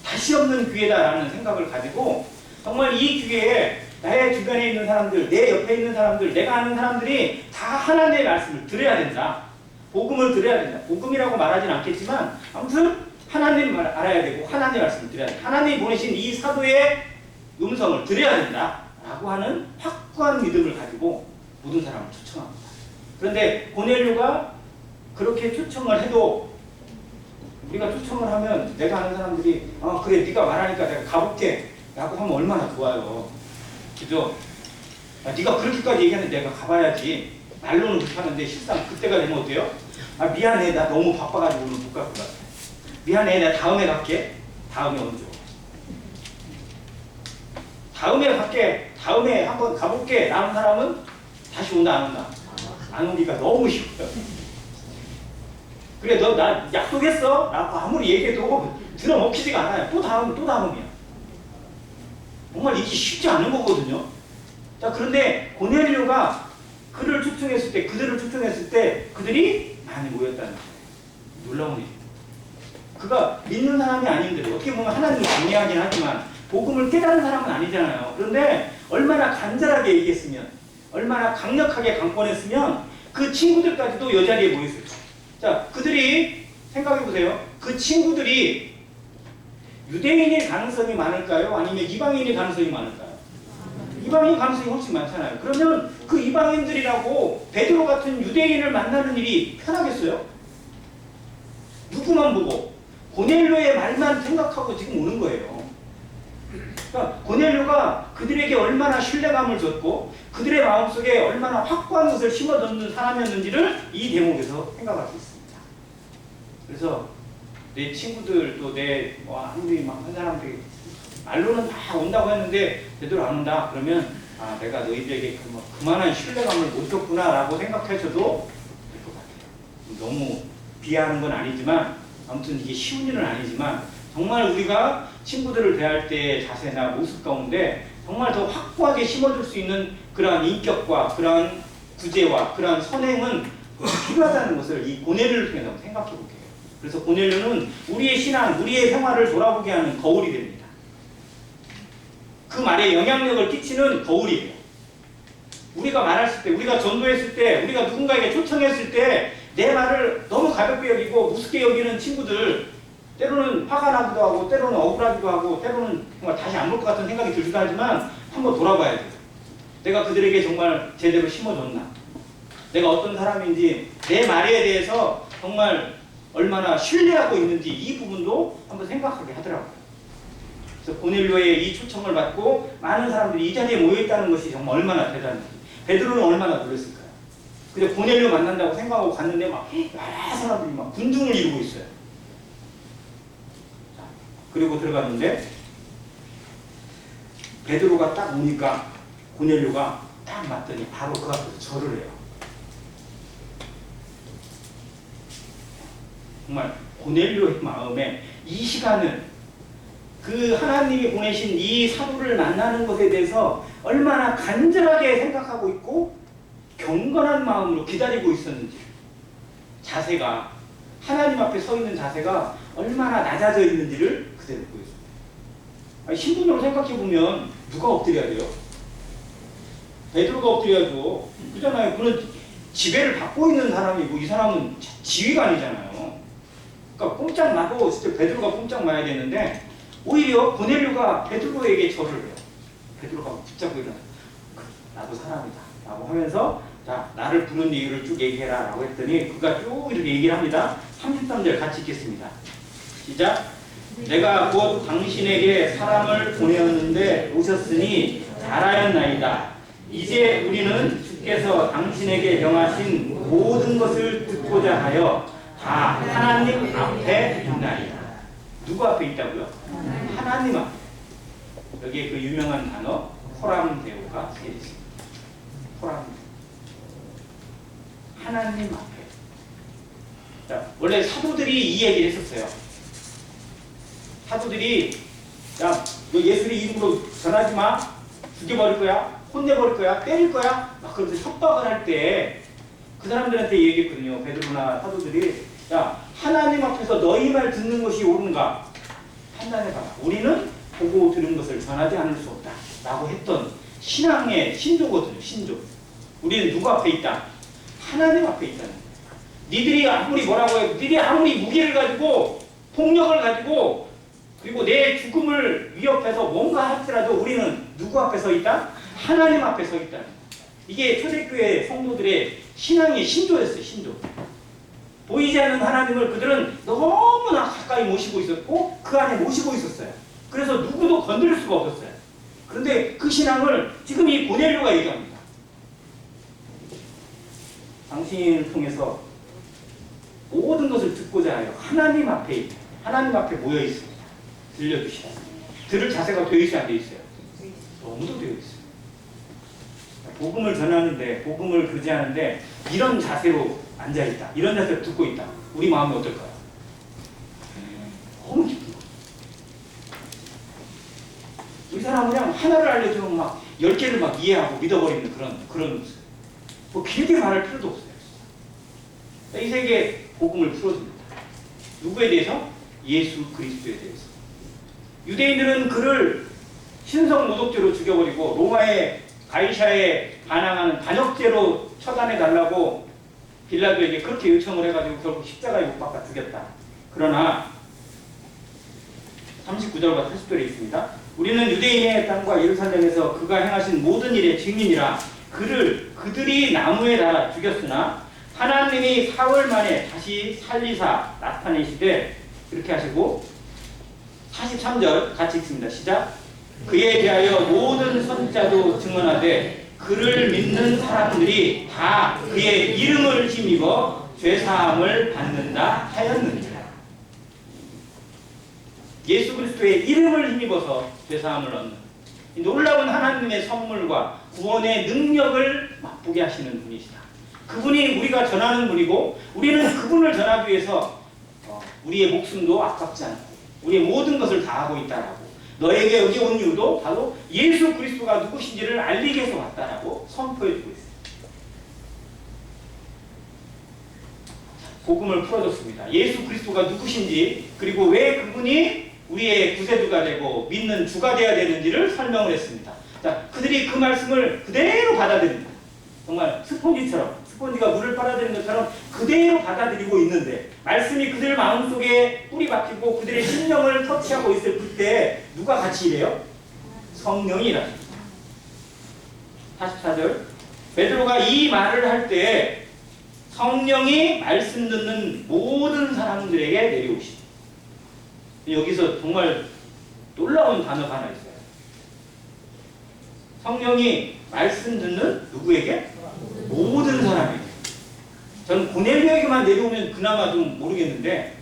다시 없는 기회다라는 생각을 가지고 정말 이 기회에 나의 주변에 있는 사람들, 내 옆에 있는 사람들, 내가 아는 사람들이 다 하나님의 말씀을 들어야 된다, 복음을 들어야 된다. 복음이라고 말하진 않겠지만 아무튼 하나님을 알아야 되고 하나님의 말씀을 들어야 된다, 하나님이 보내신 이 사도의 음성을 들어야 된다 라고 하는 확고한 믿음을 가지고 모든 사람을 초청합니다. 그런데 고넬료가 그렇게 초청을 해도, 우리가 초청을 하면 내가 아는 사람들이 그래 네가 말하니까 내가 가볼게 라고 하면 얼마나 좋아요. 그죠? 네가 그렇게까지 얘기하는데 내가 가봐야지, 말로는 그렇게 하는데 실상 그때가 되면 어때요? 미안해, 나 너무 바빠가지고 오늘 못 갈 것 같아. 미안해, 나 다음에 갈게. 다음에 언제? 다음에 갈게. 다음에 한번 가볼게 라는 사람은 다시 온다 안 온다? 안 오니까 너무 쉬워요. 그래 너 나 약속했어? 라고 아무리 얘기해도 들어먹히지가 않아요. 또 다음이야. 정말 이게 쉽지 않은 거거든요. 자, 그런데 고넬료가 그들을 초청했을 때 그들이 많이 모였다는 거예요. 놀라운 일이에요. 그가 믿는 사람이 아닌데도 어떻게 보면 하나님을 경외하긴 하지만 복음을 깨달은 사람은 아니잖아요. 그런데 얼마나 간절하게 얘기했으면, 얼마나 강력하게 강권했으면 그 친구들까지도 여자리에 모였을까. 자, 그들이 생각해보세요. 그 친구들이 유대인일 가능성이 많을까요? 아니면 이방인일 가능성이 많을까요? 이방인 가능성이 훨씬 많잖아요. 그러면 그 이방인들이라고 베드로 같은 유대인을 만나는 일이 편하겠어요? 누구만 보고 고넬료의 말만 생각하고 지금 오는 거예요. 그러니까 고넬료가 그들에게 얼마나 신뢰감을 줬고 그들의 마음속에 얼마나 확고한 것을 심어줬는 사람이었는지를 이 대목에서 생각할 수 있습니다. 그래서 내 친구들 또 내 아무리 한 사람들이 말로는 다 온다고 했는데 베드로 안 온다 그러면 내가 너희들에게 그만한 신뢰감을 못 줬구나 라고 생각하셔도 될 것 같아요. 너무 비하하는 건 아니지만 아무튼 이게 쉬운 일은 아니지만 정말 우리가 친구들을 대할 때의 자세나 모습 가운데 정말 더 확고하게 심어줄 수 있는 그러한 인격과 그러한 구제와 그러한 선행은 필요하다는 것을 이 고넬료를 통해서 생각해 볼게요. 그래서 고넬료는 우리의 신앙, 우리의 생활을 돌아보게 하는 거울이 됩니다. 그 말에 영향력을 끼치는 거울이에요. 우리가 말했을 때, 우리가 전도했을 때, 우리가 누군가에게 초청했을 때 내 말을 너무 가볍게 여기고 무섭게 여기는 친구들, 때로는 화가 나기도 하고 때로는 억울하기도 하고 때로는 정말 다시 안 볼 것 같은 생각이 들기도 하지만 한번 돌아봐야 돼요. 내가 그들에게 정말 제대로 심어줬나? 내가 어떤 사람인지 내 말에 대해서 정말 얼마나 신뢰하고 있는지 이 부분도 한번 생각하게 하더라고요. 그래서 고넬료의 이 초청을 받고 많은 사람들이 이 자리에 모여있다는 것이 정말 얼마나 대단한지. 베드로는 얼마나 놀랐을까요? 근데 고넬료 만난다고 생각하고 갔는데 막 여러 사람들이 막 군중을 이루고 있어요. 자, 그리고 들어갔는데 베드로가 딱 오니까 고넬료가 딱 맞더니 바로 그 앞에서 절을 해요. 정말 고넬료의 마음에 이 시간을 그 하나님이 보내신 이 사도를 만나는 것에 대해서 얼마나 간절하게 생각하고 있고 경건한 마음으로 기다리고 있었는지, 자세가 하나님 앞에 서 있는 자세가 얼마나 낮아져 있는지를 그대로 보여줍니다. 신분으로 생각해 보면 누가 엎드려야 돼요? 베드로가 엎드려야죠. 그잖아요. 그런 지배를 받고 있는 사람이고 이 사람은 지휘관이잖아요. 그러니까 꼼짝 마도 진짜 베드로가 꼼짝 마야 되는데 오히려 고넬료가 베드로에게 절을 해요. 베드로가 붙잡고 일어나요. 나도 사람이다 라고 하면서 자, 나를 부른 이유를 쭉 얘기해라 라고 했더니 그가 쭉 이렇게 얘기를 합니다. 33절 같이 읽겠습니다. 시작. 내가 곧 당신에게 사람을 보내었는데 오셨으니 잘하였나이다. 이제 우리는 주께서 당신에게 명하신 모든 것을 듣고자 하여 다 하나님 앞에 있나이다. 누구 앞에 있다고요? 하나님 앞에. 여기에 그 유명한 단어 호람데오가 쓰여 있습니다. 호람데오. 하나님 앞에. 자, 원래 사도들이 이 얘기를 했었어요. 사도들이 야, 너 예수를 이름으로 전하지 마. 죽여버릴 거야. 혼내버릴 거야. 때릴 거야. 막 그러면서 협박을 할 때 그 사람들한테 얘기했거든요. 베드로나 사도들이 야, 하나님 앞에서 너희 말 듣는 것이 옳은가? 판단해봐라. 우리는 보고 들은 것을 전하지 않을 수 없다. 라고 했던 신앙의 신조거든요. 신조. 우리는 누구 앞에 있다? 하나님 앞에 있다는 거예요. 니들이 아무리 뭐라고 해도 니들이 아무리 무기를 가지고 폭력을 가지고 그리고 내 죽음을 위협해서 뭔가 할지라도 우리는 누구 앞에 서 있다? 하나님 앞에 서 있다. 이게 초대교회 성도들의 신앙의 신조였어요. 신조. 보이지 않는 하나님을 그들은 너무나 가까이 모시고 있었고 그 안에 모시고 있었어요. 그래서 누구도 건드릴 수가 없었어요. 그런데 그 신앙을 지금 이 고넬료가 얘기합니다. 당신을 통해서 모든 것을 듣고자 하여 하나님 앞에 모여 있습니다. 들려주시다. 들을 자세가 되어 있어야 안 되어 있어요? 너무도 되어 있어요. 복음을 전하는데, 복음을 교제하는데 이런 자세로 앉아있다. 이런 자세로 듣고 있다. 우리 마음이 어떨까요? 너무 기쁜 거예요. 우리 사람은 그냥 하나를 알려주면 막 10개를 막 이해하고 믿어버리는 그런 모습. 뭐 길게 말할 필요도 없어요. 이 세계에 복음을 풀어줍니다. 누구에 대해서? 예수 그리스도에 대해서. 유대인들은 그를 신성 모독죄로 죽여버리고 로마의 가이사에 반항하는 반역죄로 처단해달라고 빌라도에게 그렇게 요청을 해가지고 결국 십자가에 못 박아 죽였다. 그러나 39절과 40절에 있습니다. 우리는 유대인의 땅과 예루살렘에서 그가 행하신 모든 일의 증인이라 그들이 나무에 달아 죽였으나 하나님이 4월 만에 다시 살리사 나타내시되 그렇게 하시고 43절 같이 읽습니다. 시작. 그에 대하여 모든 선자도 증언하되 그를 믿는 사람들이 다 그의 이름을 힘입어 죄사함을 받는다 하였느니라. 예수 그리스도의 이름을 힘입어서 죄사함을 얻는 이 놀라운 하나님의 선물과 구원의 능력을 맛보게 하시는 분이시다. 그분이 우리가 전하는 분이고 우리는 그분을 전하기 위해서 우리의 목숨도 아깝지 않고 우리의 모든 것을 다하고 있다라고 너에게 여기 온 이유도 바로 예수 그리스도가 누구신지를 알리기 위해서 왔다라고 선포해주고 있습니다. 복음을 풀어줬습니다. 예수 그리스도가 누구신지 그리고 왜 그분이 우리의 구세주가 되고 믿는 주가 되어야 되는지를 설명을 했습니다. 자, 그들이 그 말씀을 그대로 받아들입니다. 정말 스폰지가 물을 빨아들이는 것처럼 그대로 받아들이고 있는데 말씀이 그들 마음속에 뿌리 박히고 그들의 심령을 터치하고 있을 그때 누가 같이 일해요? 성령이 일하십니다. 44절 베드로가 이 말을 할 때 성령이 말씀 듣는 모든 사람들에게 내려오십니다. 여기서 정말 놀라운 단어가 하나 있어요. 성령이 말씀 듣는 누구에게? 모든 사람에게. 저는 고넬료에게만 내려오면 그나마 좀 모르겠는데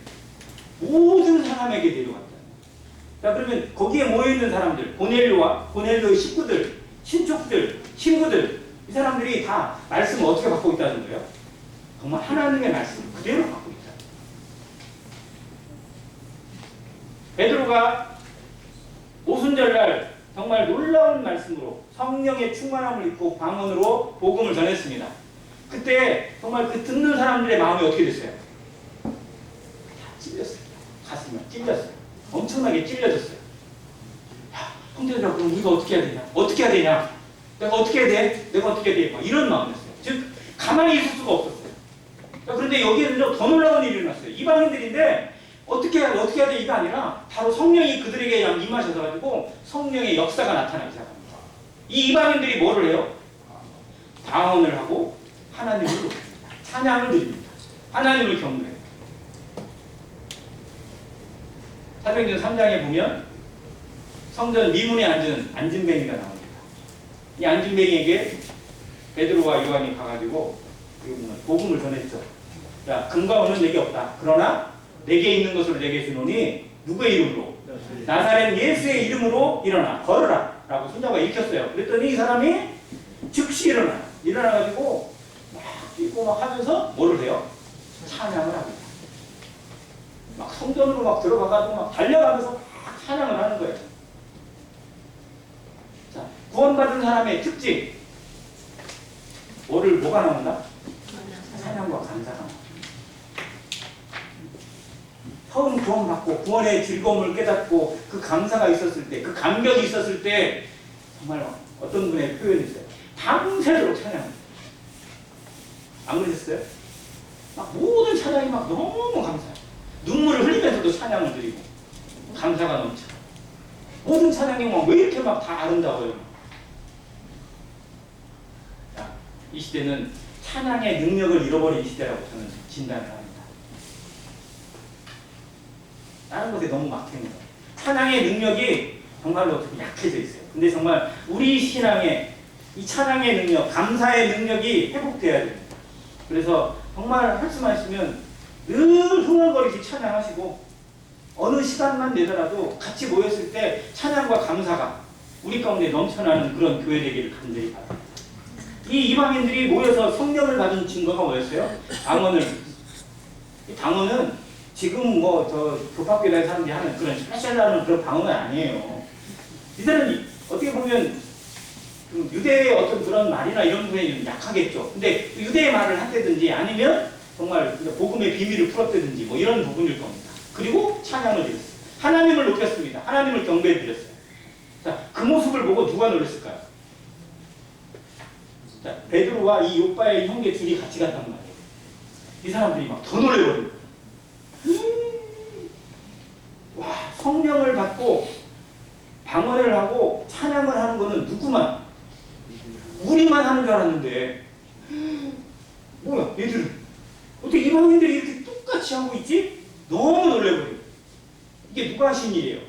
모든 사람에게 내려왔다. 자, 그러면 거기에 모여있는 사람들, 고넬료와 고넬료의 식구들, 친척들, 친구들 이 사람들이 다 말씀을 어떻게 받고 있다는 거예요? 정말 하나님의 말씀을 그대로 받고 있다. 베드로가 오순절날 정말 놀라운 말씀으로 성령의 충만함을 입고 방언으로 복음을 전했습니다. 그때 정말 그 듣는 사람들의 마음이 어떻게 됐어요? 다 찔렸어요. 가슴이 찔렸어요. 엄청나게 찔려졌어요. 야, 형제들아, 그럼 우리가 어떻게 해야 되냐? 어떻게 해야 되냐? 내가 어떻게 해야 돼? 내가 어떻게 해야 돼? 막 이런 마음이었어요. 즉 가만히 있을 수가 없었어요. 그런데 여기에는 더 놀라운 일이 일어났어요. 이방인들인데 어떻게 해야 돼? 이가 아니라 바로 성령이 그들에게 임하셔가지고 성령의 역사가 나타나기 시작합니다. 이 이방인들이 뭐를 해요? 방언을 하고 하나님을 높입니다. 찬양을 드립니다. 하나님을 경배해요. 사도행전 3장에 보면 성전 미문에 앉은 안진뱅이가 나옵니다. 이 안진뱅이에게 베드로와 요한이 가가지고 복음을 전했죠. 자, 금과 은은 내게 없다. 그러나 내게 있는 것을 내게 주노니 누구의 이름으로? 나사렛 예수의 이름으로 일어나 걸으라 라고 손자가 일켰어요. 그랬더니 이 사람이 즉시 일어나가지고 막 뛰고 막 하면서 뭐를 해요? 찬양을 합니다. 막 성전으로 막 들어가가지고 막 달려가면서 막 찬양을 하는 거예요. 자, 구원받은 사람의 특징 뭐가 나온다? 찬양과 감사가 나온다. 처음 구원받고 구원의 즐거움을 깨닫고 그 감사가 있었을 때, 그 감격이 있었을 때 정말 어떤 분의 표현이 있어요. 밤새도록 찬양합니다. 안 그러셨어요? 막 모든 찬양이 막 너무 감사해요. 눈물을 흘리면서도 찬양을 드리고 감사가 넘쳐. 모든 찬양이 막 왜 이렇게 막 다 아름다워요. 자, 이 시대는 찬양의 능력을 잃어버린 시대라고 저는 진단을 합니다. 다른 것에 너무 막히는 거예요. 찬양의 능력이 정말로 좀 약해져 있어요. 근데 정말 우리 신앙의 이 찬양의 능력, 감사의 능력이 회복돼야 됩니다. 그래서 정말 말씀하시면 늘 흥얼거리지 찬양하시고 어느 시간만 내더라도 같이 모였을 때 찬양과 감사가 우리 가운데 넘쳐나는 그런 교회 되기를 간절히 바랍니다. 이 이방인들이 모여서 성령을 받은 증거가 뭐였어요? 방언을. 이 방언은 지금 뭐 저 교파교회 사람들이 하는 그런 스페셜하는 그런 방언은 아니에요. 이들은 어떻게 보면 유대의 어떤 그런 말이나 이런 부분에 좀 약하겠죠. 근데 유대의 말을 한다든지 아니면 정말 복음의 비밀을 풀었다든지 뭐 이런 부분일 겁니다. 그리고 찬양을 드렸어요. 하나님을 높였습니다. 하나님을 경배해 드렸어요. 자, 그 모습을 보고 누가 놀랐을까요? 자, 베드로와 이 요빠의 형제 둘이 같이 갔단 말이에요. 이 사람들이 막 더 놀래버려요. 와, 성령을 받고 방언을 하고 찬양을 하는 거는 누구만? 우리만 하는 줄 알았는데 뭐야 얘들은 어떻게 이방인들이 이렇게 똑같이 하고 있지? 너무 놀래버려요. 이게 누가 하신 일이에요?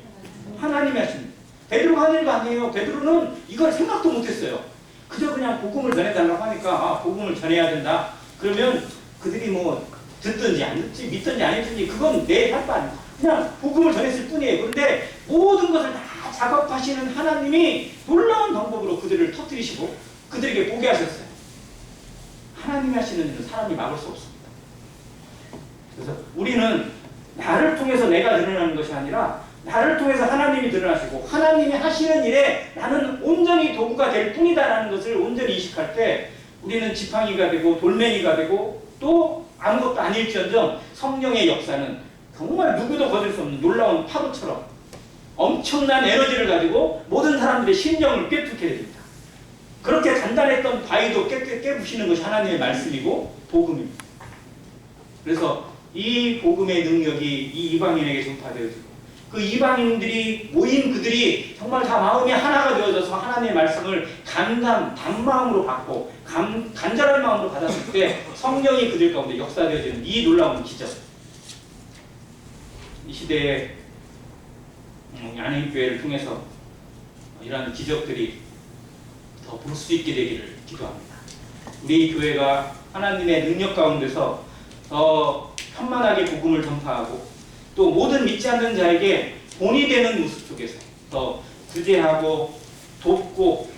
하나님이 하신 일. 베드로가 한 일도 아니에요. 베드로는 이걸 생각도 못했어요. 그저 그냥 복음을 전해달라고 하니까 아, 복음을 전해야 된다. 그러면 그들이 뭐 듣든지 안 듣지 믿든지 안 믿든지 그건 내 할 바 아니야. 그냥 복음을 전했을 뿐이에요. 그런데 모든 것을 다 작업하시는 하나님이 놀라운 방법으로 그들을 터뜨리시고 그들에게 보게 하셨어요. 하나님이 하시는 일은 사람이 막을 수 없습니다. 그래서 우리는 나를 통해서 내가 드러나는 것이 아니라 나를 통해서 하나님이 드러나시고 하나님이 하시는 일에 나는 온전히 도구가 될 뿐이다라는 것을 온전히 인식할 때 우리는 지팡이가 되고 돌멩이가 되고 또 아무것도 아닐지언정 성령의 역사는 정말 누구도 거둘 수 없는 놀라운 파도처럼 엄청난 에너지를 가지고 모든 사람들의 심령을 꿰뚫게 됩니다. 그렇게 단단했던 바위도 깨부시는 것이 하나님의 말씀이고 복음입니다. 그래서 이 복음의 능력이 이 이방인에게 전파되어지고 그 이방인들이 모인 그들이 정말 다 마음이 하나가 되어져서 하나님의 말씀을 단마음으로 받고 간절한 마음으로 받았을 때 성령이 그들 가운데 역사되어지는 이 놀라운 기적. 이 시대에 안행교회를 통해서 이러한 기적들이 더 볼 수 있게 되기를 기도합니다. 우리 교회가 하나님의 능력 가운데서 더 편만하게 복음을 전파하고 또 모든 믿지 않는 자에게 본이 되는 모습 속에서 더 구제하고 돕고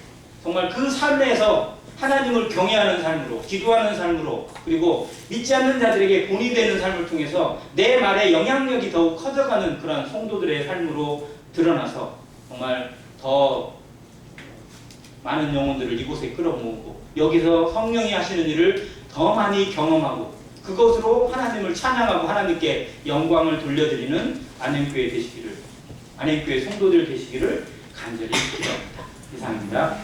정말 그 삶에서 하나님을 경외하는 삶으로 기도하는 삶으로 그리고 믿지 않는 자들에게 본이 되는 삶을 통해서 내 말의 영향력이 더욱 커져가는 그런 성도들의 삶으로 드러나서 정말 더 많은 영혼들을 이곳에 끌어모으고 여기서 성령이 하시는 일을 더 많이 경험하고 그것으로 하나님을 찬양하고 하나님께 영광을 돌려드리는 안행교회 되시기를 안행교회 성도들 되시기를 간절히 기도합니다. 이상입니다.